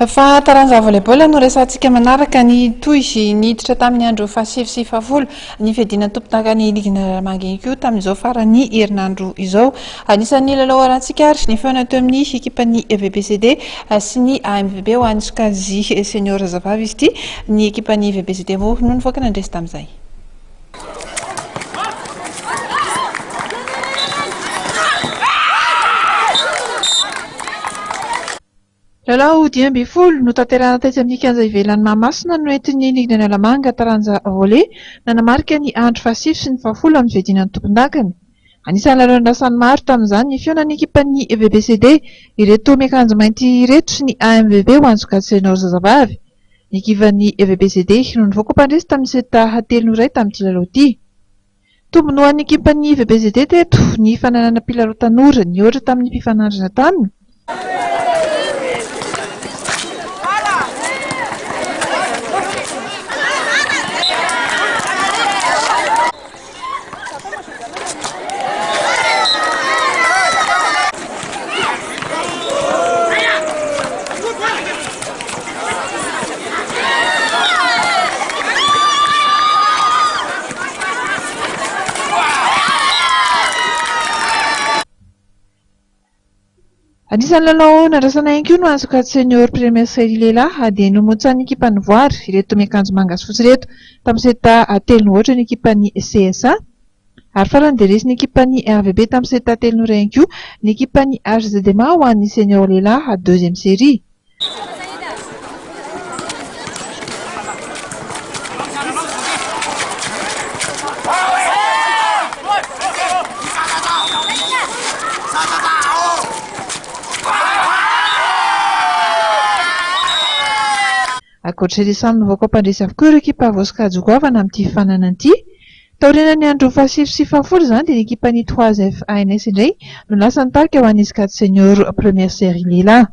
Fa taranja volleyball no resantsika manaraka ny toizy niditra tamin'ny andro fahasivy sy fahafolo ny fiadiana tompon-daka ny ligina mangy koa tamin'izao farany herinandro izao. Anisan'ny lalao arantsika ary ny feona teo amin'ny ekipan'ny VBCD sy ny AMVB ho an'ny Sokazy senior zavavy izy ity, ny ekipan'ny VBCD moa no nivoaka nandresy tamin'izay. Lalao 10 no tanterahana tetsy amin'ny kianja ivelan'ny Mahamasina no entin'ny ligina Analamanga taranja volley nanamarika ny andro fahasivy sy ny fahafolo amin'ny fiadianan'ny tompon-dakany. Anisan'ny lalao nirasan'ny maro tamin'izany ny feonan'ny ekipan'ny VBCD, ireto miakanjo mainty ireto sy ny AMVB ho an'ny Sokazy senior zazavavy. Ny ekipan'ny VBCD no nivoaka mpandresy tamin'ny seta 3-2 tamin'ity lalao ity. Tombony ho an'ny ekipan'ny VBCD teto ny fananana mpilalao tanora ny ohatra tamin'ny mpifanandrina taminy. Anisan'ny lalao nandrasana ihany koa no an'ny Sokazy senior première série lehilahy dia nomontsy ekipan'ny Voary ireto miakanjo manga sy fotsy ireto tamin'ny seta 3-0 ny ekipan'ny CSA, ary farany dia resy ny ekipan'ny RVB tamin'ny seta 3-0 ihany koa ny ekipan'ny HZDMA ho an'ny senior lehilahy deuxième série. Ankoatrizay nivoaka mpandresy avokoa ireo ekipa voasokajy goavana amin'ity fanana ity. Taorian'ny andro fahasivy sy fahafolo izany dia ny ekipan'ny 3F ANS indray no lasa nitarika ho an'ny Sokazy senior première série lehilahy.